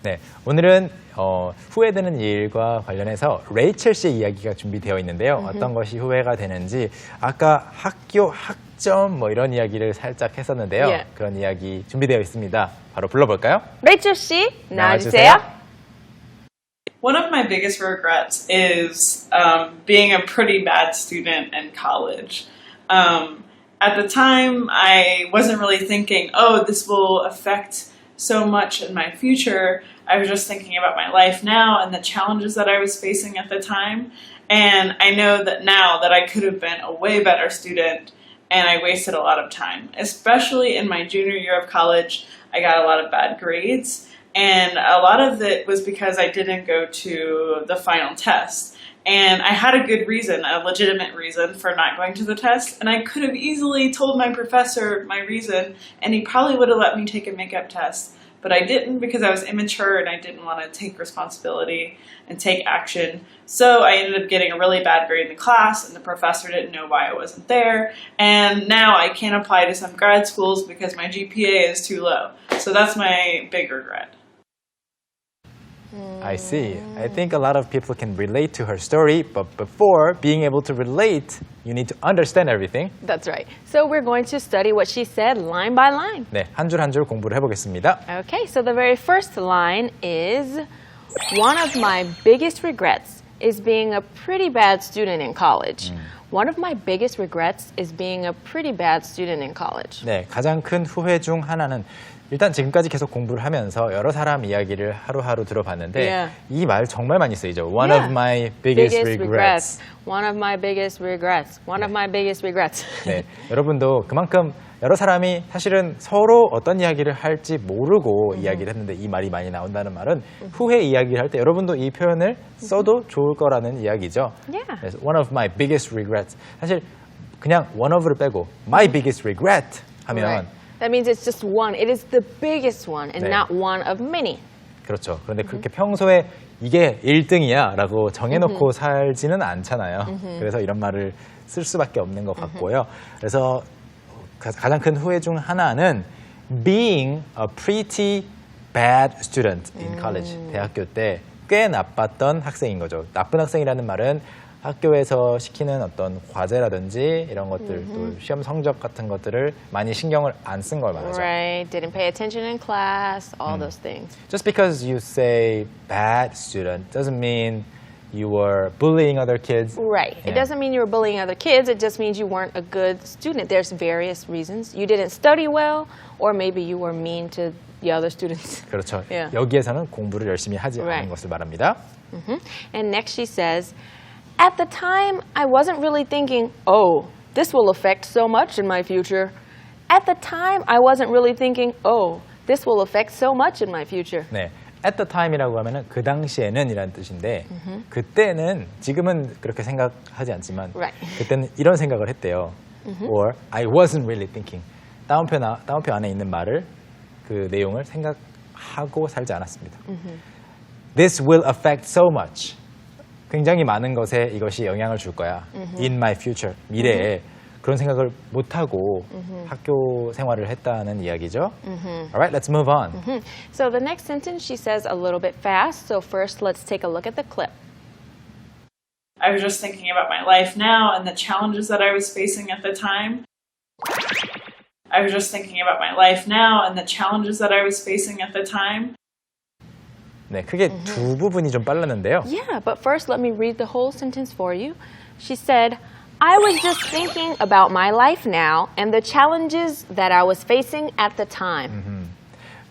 네, 오늘은 후회되는 일과 관련해서 레이첼 씨의 이야기가 준비되어 있는데요. 어떤 것이 후회가 되는지 아까 학교 학점 뭐 이런 이야기를 살짝 했었는데요. 예. 그런 이야기 준비되어 있습니다. 바로 불러볼까요? 레이첼 씨, 나와주세요. 나와주세요. One of my biggest regrets is being a pretty bad student in college. At the time, I wasn't really thinking, oh, this will affect so much in my future. I was just thinking about my life now and the challenges that I was facing at the time. And I know that now that I could have been a way better student and I wasted a lot of time. Especially in my junior year of college, I got a lot of bad grades. And a lot of it was because I didn't go to the final test. And I had a good reason, a legitimate reason for not going to the test. And I could have easily told my professor my reason, and he probably would have let me take a makeup test. But I didn't because I was immature and I didn't want to take responsibility and take action. So I ended up getting a really bad grade in the class, and the professor didn't know why I wasn't there. And now I can't apply to some grad schools because my GPA is too low. So that's my big regret. I see. I think a lot of people can relate to her story, but before being able to relate, you need to understand everything. That's right. So we're going to study what she said line by line. 네, 한 줄 한 줄 공부를 해보겠습니다. Okay, so the very first line is, one of my biggest regrets is being a pretty bad student in college. One of my biggest regrets is being a pretty bad student in college. 네, 가장 큰 후회 중 하나는 일단 지금까지 계속 공부를 하면서 여러 사람 이야기를 하루하루 들어봤는데 Yeah. 이 말 정말 많이 쓰이죠. One Yeah. of my biggest regrets. One of my biggest regrets. One of my biggest regrets. 네, 여러분도 그만큼 여러 사람이 사실은 서로 어떤 이야기를 할지 모르고 이야기를 했는데 이 말이 많이 나온다는 말은 후회 이야기를 할 때 여러분도 이 표현을 써도 좋을 거라는 이야기죠. Yeah. 그래서 one of my biggest regrets. 사실 그냥 one of를 빼고 my biggest regret 하면 Right. That means it's just one. It is the biggest one and 네. not one of many. 그렇죠. 그런데 그렇게 평소에 이게 1등이야 라고 정해놓고 살지는 않잖아요. 그래서 이런 말을 쓸 수밖에 없는 것 같고요. 그래서 가장 큰 후회 중 하나는 being a pretty bad student in college. 대학교 때 꽤 나빴던 학생인 거죠. 나쁜 학생이라는 말은 학교에서 시키는 어떤 과제라든지 이런 것들 또 시험 성적 같은 것들을 많이 신경을 안 쓴 걸 말하죠. Right. Didn't pay attention in class, all those things. Just because you say bad student doesn't mean you were bullying other kids. Right. It Yeah. doesn't mean you were bullying other kids. It just means you weren't a good student. There's various reasons. You didn't study well, or maybe you were mean to the other students. 그렇죠. Yeah. 여기에서는 공부를 열심히 하지 않은 Right. 것을 말합니다. And next she says, at the time, I wasn't really thinking, oh, this will affect so much in my future. At the time, I wasn't really thinking, oh, this will affect so much in my future. 네. At the time이라고 하면은 그 당시에는 이라는 뜻인데 그때는 지금은 그렇게 생각하지 않지만 Right. 그때는 이런 생각을 했대요. Or I wasn't really thinking. 다운표 안에 있는 말을 그 내용을 생각하고 살지 않았습니다. This will affect so much. 굉장히 많은 것에 이것이 영향을 줄 거야. In my future. 미래에. 그런 생각을 못하고 학교 생활을 했다는 이야기죠. Alright, let's move on. So the next sentence she says a little bit fast. So first, let's take a look at the clip. I was just thinking about my life now and the challenges that I was facing at the time. I was just thinking about my life now and the challenges that I was facing at the time. 네, 크게 두 부분이 좀 빨랐는데요. Yeah, but first, let me read the whole sentence for you. She said, I was just thinking about my life now and the challenges that I was facing at the time.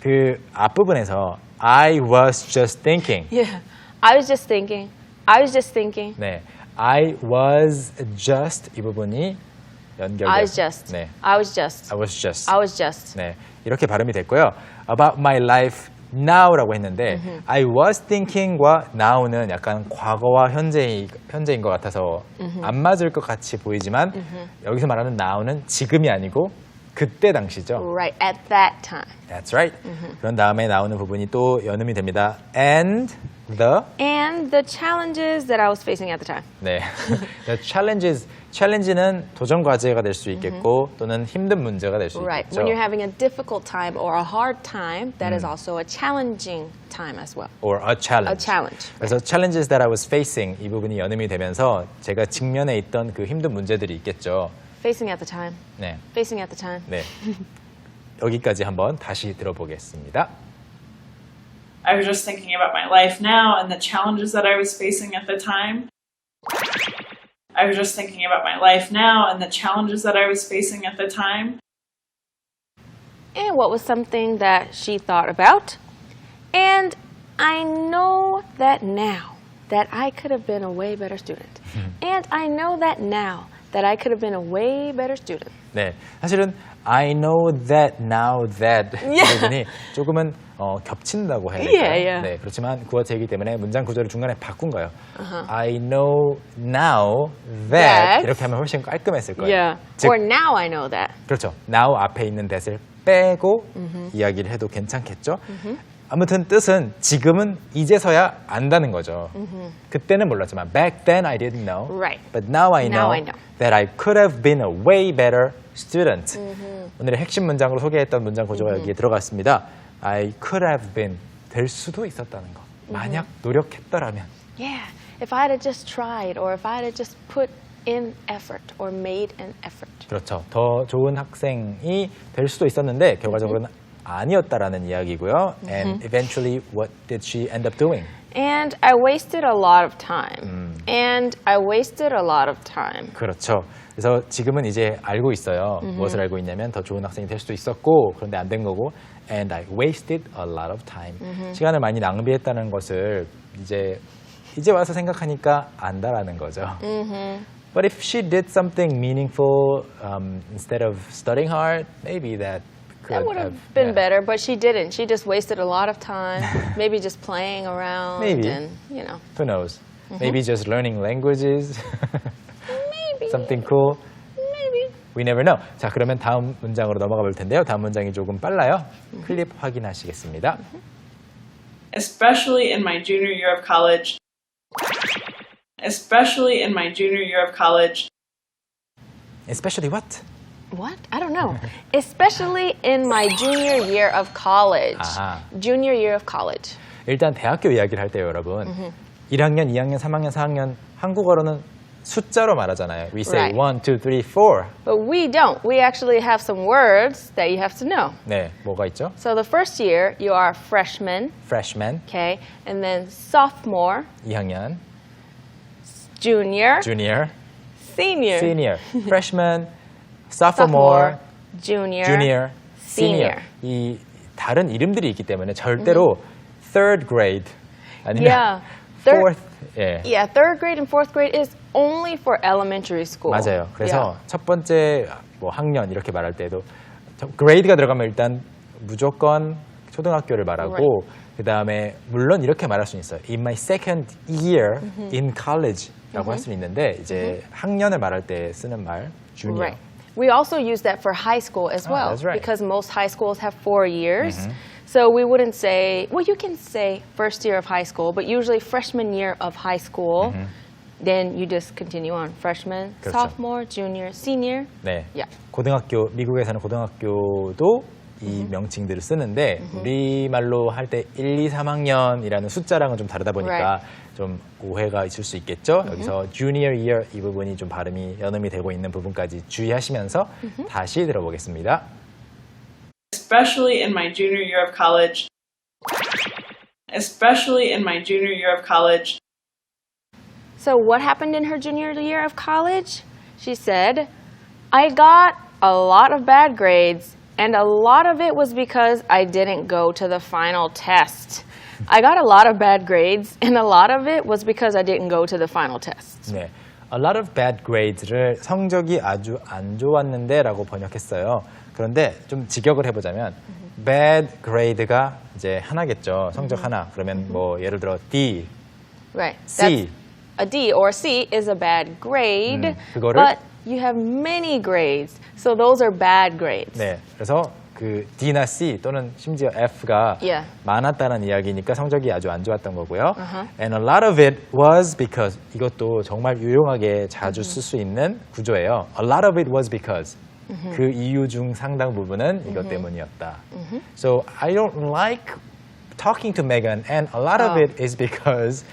그 앞부분에서 I was just thinking. Yeah, I was just thinking. I was just thinking. 네, I was just 이 부분이 연결돼서 I was just. 네, I was just. I was just. I was just. 네, 이렇게 발음이 됐고요. About my life now라고 했는데 I was thinking과 now는 약간 과거와 현재인 것 같아서 안 맞을 것 같이 보이지만 여기서 말하는 now는 지금이 아니고 그때 당시죠. Right, at that time. That's right. 그런 다음에 나오는 부분이 또 연음이 됩니다. And and the challenges that I was facing at the time. 네. The challenge는 도전 과제가 될 수 있겠고 또는 힘든 문제가 될 수 Right. 있겠죠. When you're having a difficult time or a hard time, that is also a challenging time as well. Or a challenge. A challenge. 그래서 challenges that I was facing 이 부분이 연음이 되면서 제가 직면에 있던 그 힘든 문제들이 있겠죠. Facing at the time. 네. Facing at the time. 네. 여기까지 한번 다시 들어보겠습니다. I was just thinking about my life now and the challenges that I was facing at the time. I was just thinking about my life now and the challenges that I was facing at the time. And what was something that she thought about? And I know that now that I could have been a way better student. And I know that now that I could have been a way better student. 네, 사실은 I know that now that 이 부분이 조금은 겹친다고 해야 될까요? Yeah. 네, 그렇지만 구어체이기 때문에 문장 구조를 중간에 바꾼 거예요. I know now that 이렇게 하면 훨씬 깔끔했을 거예요. Yeah. 즉, Or now I know that. 그렇죠. now 앞에 있는 that을 빼고 이야기를 해도 괜찮겠죠. 아무튼 뜻은 지금은 이제서야 안다는 거죠. 그때는 몰랐지만 back then I didn't know. Right. But now I know, Now I know. that I could have been a way better student. 오늘의 핵심 문장으로 소개했던 문장 구조가 여기에 들어갔습니다. I could have been 될 수도 있었다는 거. 만약 노력했더라면. Yeah. If I had just tried or if I had just put in effort or made an effort. 그렇죠. 더 좋은 학생이 될 수도 있었는데 결과적으로는 아니었다라는 이야기고요. And eventually, what did she end up doing? And I wasted a lot of time. And I wasted a lot of time. 그렇죠. 그래서 지금은 이제 알고 있어요. 무엇을 알고 있냐면 더 좋은 학생이 될 수도 있었고 그런데 안 된 거고 and I wasted a lot of time. 시간을 많이 낭비했다는 것을 이제 와서 생각하니까 안다라는 거죠. But if she did something meaningful instead of studying hard, maybe that That would have been better, but she didn't. She just wasted a lot of time, maybe just playing around. Maybe. And, you know. Who knows? Maybe just learning languages. Maybe. Something cool. Maybe. We never know. 자, 그러면 다음 문장으로 넘어가 볼 텐데요. 다음 문장이 조금 빨라요. 클립 확인하시겠습니다. Especially in my junior year of college. Especially in my junior year of college. Especially what? What? I don't know. Especially in my junior year of college. 아하. Junior year of college. 일단 대학교 이야기를 할 때요, 여러분. 1학년, 2학년, 3학년, 4학년 한국어로는 숫자로 말하잖아요. We say Right. 1, 2, 3, 4. But we don't. We actually have some words that you have to know. 네, 뭐가 있죠? So the first year, you are a freshman, Freshman, okay? And then sophomore, 2학년, junior, Junior, senior. Senior. Freshman, Sophomore, junior, Junior, senior. Senior. 이 다른 이름들이 있기 때문에 절대로 third grade 아니면 Yeah. fourth, 예. Yeah, third grade and fourth grade is only for elementary school. 맞아요. 그래서 첫 번째 뭐 학년 이렇게 말할 때도 grade가 들어가면 일단 무조건 초등학교를 말하고 그 다음에 물론 이렇게 말할 수는 있어요. In my second year in college라고 할 수는 있는데 이제 학년을 말할 때 쓰는 말 junior. Right. We also use that for high school as well. That's right. Because most high schools have 4 years. So we wouldn't say, well, you can say first year of high school, but usually freshman year of high school, then you just continue on. Freshman, 그렇죠. sophomore, junior, senior. 네. Yeah. 고등학교, 미국에서는 고등학교도 이 명칭들을 쓰는데 우리말로 할 때 1, 2, 3학년이라는 숫자랑은 좀 다르다 보니까 Right. 좀 오해가 있을 수 있겠죠. 여기서 junior year 이 부분이 좀 발음이 연음이 되고 있는 부분까지 주의하시면서 다시 들어보겠습니다. Especially in my junior year of college. Especially in my junior year of college. So what happened in her junior year of college? She said, I got a lot of bad grades, and a lot of it was because I didn't go to the final test. I got a lot of bad grades, and a lot of it was because I didn't go to the final test. 네, a lot of bad grades를 성적이 아주 안 좋았는데 라고 번역했어요. 그런데 좀 직역을 해보자면 bad grade가 이제 하나겠죠. 성적 하나. 그러면 뭐 예를 들어 D, Right. C. A D or C is a bad grade, 그거를- but you have many grades, so those are bad grades. 네, 그래서 그 D나 C 또는 심지어 F가 Yeah. 많았다는 이야기니까 성적이 아주 안 좋았던 거고요. And a lot of it was because 이것도 정말 유용하게 자주 쓸 수 있는 구조예요. A lot of it was because 그 이유 중 상당 부분은 이것 때문이었다. So I don't like talking to Megan, and a lot of it is because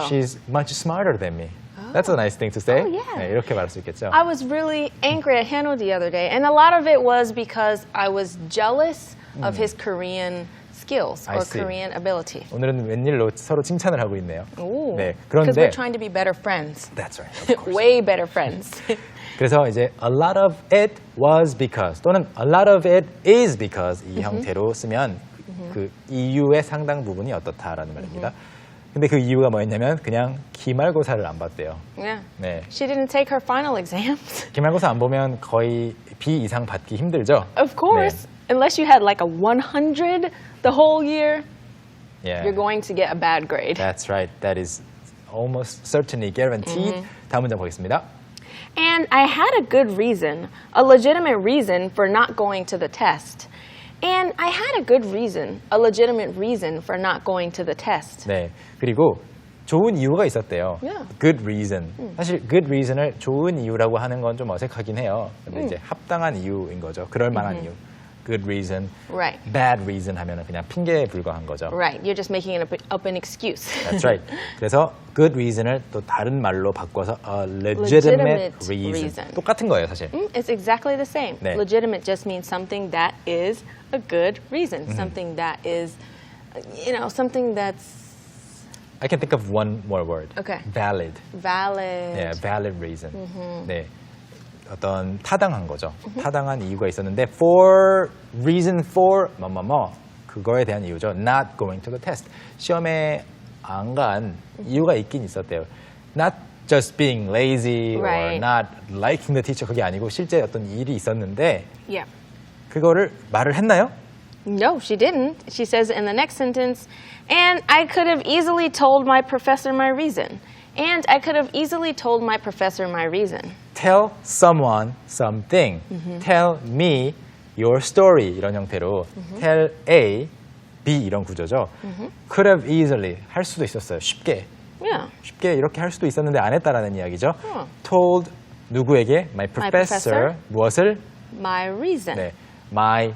she's much smarter than me. That's a nice thing to say. Oh, yeah. 네, 이렇게 말할 수 있겠죠. I was really angry at Hano the other day, and a lot of it was because I was jealous of his Korean skills I or see. Korean ability. 오늘은 웬일로 서로 칭찬을 하고 있네요. Ooh. 네, Because 그런데 we're trying to be better friends. That's right. Of course. Way better friends. 그래서 이제 a lot of it was because 또는 a lot of it is because 이 형태로 쓰면 그 이유의 상당 부분이 어떻다라는 말입니다. 근데 그 이유가 뭐였냐면 그냥 기말고사를 안 봤대요. Yeah. 네. She didn't take her final exams. 기말고사 안 보면 거의 B 이상 받기 힘들죠. Of course. Unless you had like a 100 the whole year, 네. you're going to get a bad grade. That's right. That is almost certainly guaranteed. 다음 문장 보겠습니다. And I had a good reason, a legitimate reason for not going to the test. And I had a good reason, a legitimate reason for not going to the test. 네. 그리고 좋은 이유가 있었대요. Yeah. Good reason. 사실 good reason을 좋은 이유라고 하는 건 좀 어색하긴 해요. 근데 이제 합당한 이유인 거죠. 그럴 만한 이유. Good reason. Right. Bad reason 하면은 그냥 핑계에 불과한 거죠. Right. You're just making up an excuse. That's right. 그래서 good reason을 또 다른 말로 바꿔서 a legitimate reason. 똑같은 거예요, 사실. It's exactly the same. 네. Legitimate just means something that is a good reason, something that is, something that's I can think of one more word. Okay. Valid. valid. 네, valid reason. 네. 어떤 타당한 거죠. 타당한 이유가 있었는데 reason for 뭐뭐뭐 그거에 대한 이유죠. Not going to the test. 시험에 안 간 이유가 있긴 있었대요. Not just being lazy or Right. not liking the teacher 그게 아니고 실제 어떤 일이 있었는데 Yeah. 그거를 말을 했나요? No, she didn't. She says in the next sentence, and I could have easily told my professor my reason. And I could have easily told my professor my reason. Tell someone something. Tell me your story 이런 형태로 tell A, B 이런 구조죠. Could have easily 할 수도 있었어요. 쉽게 Yeah. 이렇게 할 수도 있었는데 안 했다라는 이야기죠. Told 누구에게? My professor. 무엇을? My reason. 네, my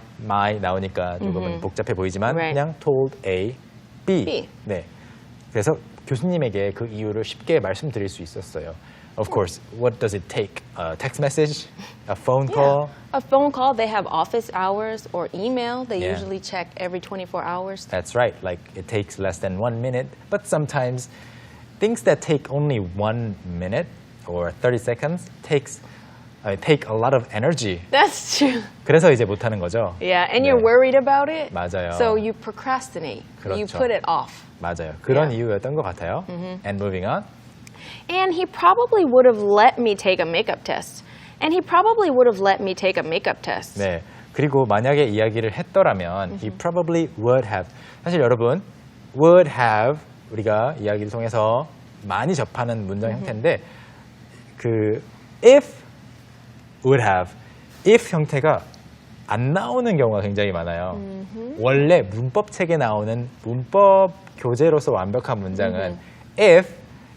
나오니까 조금은 복잡해 보이지만 Right. 그냥 told A, B. B. 네, 그래서 교수님에게 그 이유를 쉽게 말씀드릴 수 있었어요. Of course, what does it take? A text message? A phone call? A phone call, they have office hours or email. They Yeah. usually check every 24 hours. That's right. Like it takes less than 1 minute, but sometimes things that take only 1 minute or 30 seconds take a lot of energy. That's true. 그래서 이제 못 하는 거죠. Yeah, and you're 네. worried about it. 맞아요. So you procrastinate. You 그렇죠. put it off. 맞아요. 그런 Yeah. 이유였던 것 같아요. And moving on. And he probably would have let me take a makeup test. And he probably would have let me take a makeup test. 네. 그리고 만약에 이야기를 했더라면 he probably would have. 사실 여러분 would have 우리가 이야기를 통해서 많이 접하는 문장 형태인데 그 if would have if 형태가 안 나오는 경우가 굉장히 많아요. 원래 문법 책에 나오는 문법 교재로서 완벽한 문장은 if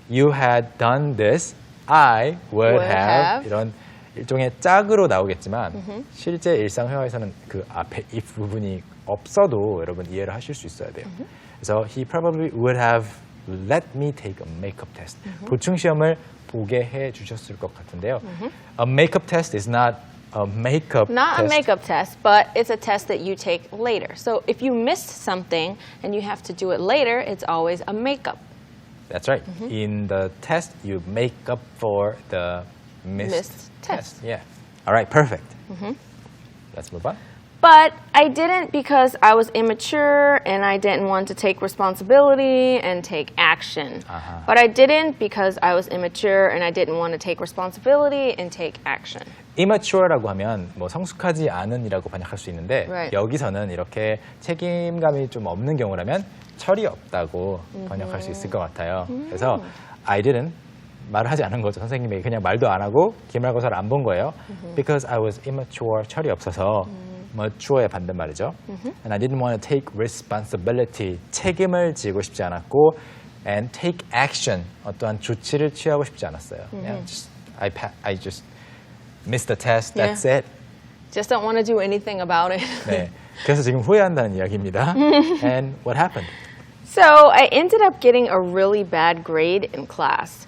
you had done this, I would have 이런 일종의 짝으로 나오겠지만 실제 일상 회화에서는 그 앞에 if 부분이 없어도 여러분 이해를 하실 수 있어야 돼요. 그래서 he probably would have let me take a makeup test. 보충 시험을 보게 해 주셨을 것 같은데요. A makeup test is not a makeup Not test. a makeup test, but it's a test that you take later. So if you missed something and you have to do it later, it's always a makeup. That's right. In the test, you make up for the missed test. Yeah. All right, perfect. Let's move on. But I didn't because I was immature and I didn't want to take responsibility and take action. But I didn't because I was immature and I didn't want to take responsibility and take action. Immature라고 하면 뭐 성숙하지 않은이라고 번역할 수 있는데 Right. 여기서는 이렇게 책임감이 좀 없는 경우라면 철이 없다고 번역할 수 있을 것 같아요. 그래서 I didn't 말을 하지 않은 거죠. 선생님에게 그냥 말도 안 하고 기말고사를 안 본 거예요. Because I was immature, 철이 없어서 mature의 반대말이죠. And I didn't want to take responsibility. 책임을 지고 싶지 않았고 and take action. 어떠한 조치를 취하고 싶지 않았어요. 그냥 I just missed the test. That's it. Just don't want to do anything about it. 네. 그래서 지금 후회한다는 이야기입니다. And what happened? So I ended up getting a really bad grade in class.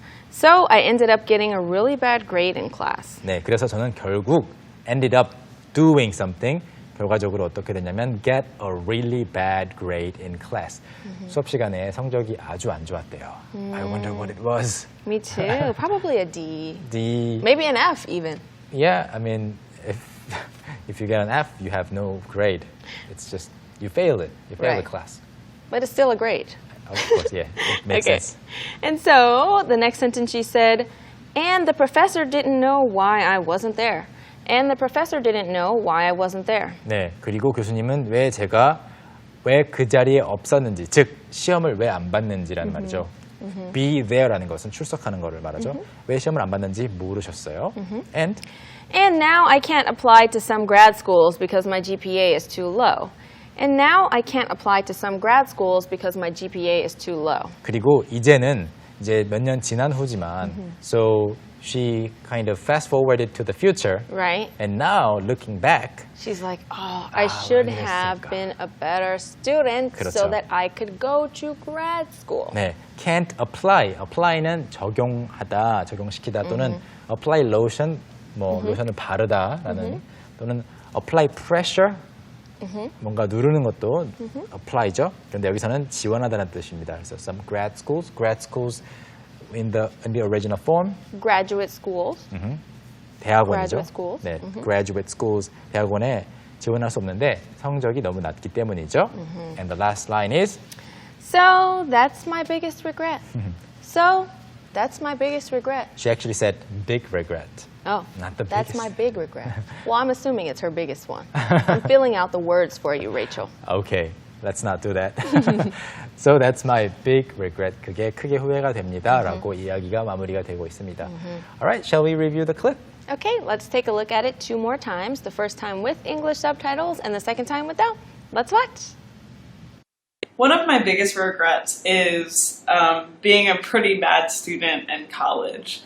네, 그래서 저는 결국 ended up doing something. 결과적으로 어떻게 됐냐면 get a really bad grade in class. 수업 시간에 성적이 아주 안 좋았대요. I wonder what it was. Me too. Probably a D. D. Maybe an F even. Yeah, I mean, if you get an F, you have no grade. It's just you failed it. You failed the class. But it's still a grade. Of course, yeah, it makes sense. And so the next sentence she said, and the professor didn't know why I wasn't there. And the professor didn't know why I wasn't there. 네, 그리고 교수님은 왜 그 자리에 없었는지, 즉 시험을 왜 안 봤는지라는 말이죠. Be there라는 것은 출석하는 것을 말하죠. 왜 시험을 안 봤는지 모르셨어요. And now I can't apply to some grad schools because my GPA is too low. And now I can't apply to some grad schools because my GPA is too low. 그리고 이제는 이제 몇 년 지난 후지만 so she kind of fast forwarded to the future. Right. And now looking back, she's like, oh, I should have been a better student 그렇죠. so that I could go to grad school. 네, can't apply. apply는 적용하다, 적용시키다 또는 apply lotion, 뭐 로션을 바르다라는 또는 apply pressure. 뭔가 누르는 것도 apply죠. 그런데 여기서는 지원하다는 뜻입니다. 그래서 some grad schools in the original form. Graduate schools. 대학원이죠. Graduate schools. 네, graduate schools 대학원에 지원할 수 없는데 성적이 너무 낮기 때문이죠. And the last line is So that's my biggest regret. So that's my biggest regret. she actually said big regret. Oh, Not the that's biggest. my big regret. Well, I'm assuming it's her biggest one. I'm filling out the words for you, Rachel. Okay, let's not do that. So that's my big regret. 그게 크게 후회가 됩니다라고 이야기가 마무리가 되고 있습니다. Alright, shall we review the clip? Okay, let's take a look at it 2 more times. The first time with English subtitles and the second time without. Let's watch. One of my biggest regrets is being a pretty bad student in college.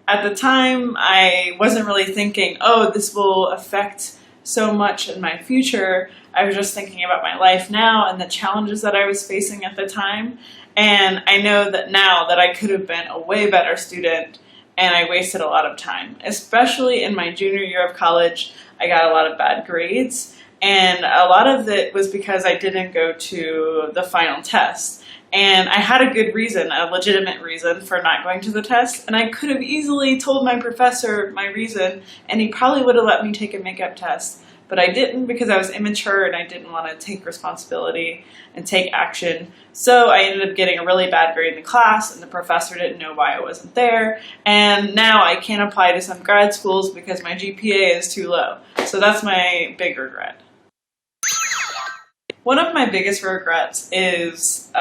At the time, I wasn't really thinking, oh, this will affect so much in my future. I was just thinking about my life now and the challenges that I was facing at the time. And I know that now that I could have been a way better student and I wasted a lot of time. Especially in my junior year of college, I got a lot of bad grades. And a lot of it was because I didn't go to the final test. And I had a good reason, a legitimate reason for not going to the test. And I could have easily told my professor my reason, and he probably would have let me take a makeup test. But I didn't because I was immature and I didn't want to take responsibility and take action. So I ended up getting a really bad grade in the class, and the professor didn't know why I wasn't there. And now I can't apply to some grad schools because my GPA is too low. So that's my big regret. One of my biggest regrets is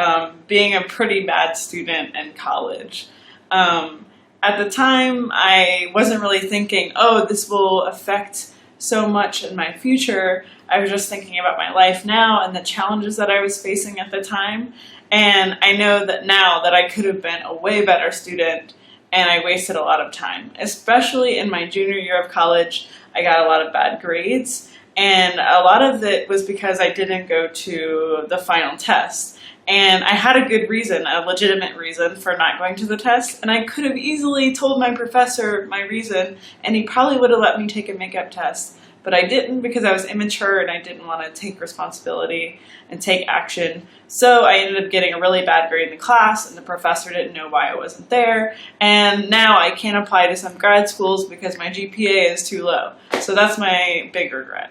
being a pretty bad student in college. At the time, I wasn't really thinking, oh, this will affect so much in my future. I was just thinking about my life now and the challenges that I was facing at the time. And I know that now that I could have been a way better student and I wasted a lot of time. Especially in my junior year of college, I got a lot of bad grades. And a lot of it was because I didn't go to the final test. And I had a good reason, a legitimate reason for not going to the test. And I could have easily told my professor my reason, and he probably would have let me take a makeup test. But I didn't because I was immature and I didn't want to take responsibility and take action. So I ended up getting a really bad grade in the class, and the professor didn't know why I wasn't there. And now I can't apply to some grad schools because my GPA is too low. So that's my big regret.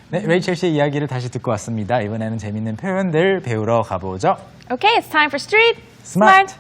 네, 레이첼 씨의 이야기를 다시 듣고 왔습니다. 이번에는 재밌는 표현들 배우러 가보죠. Okay, it's time for Street Smart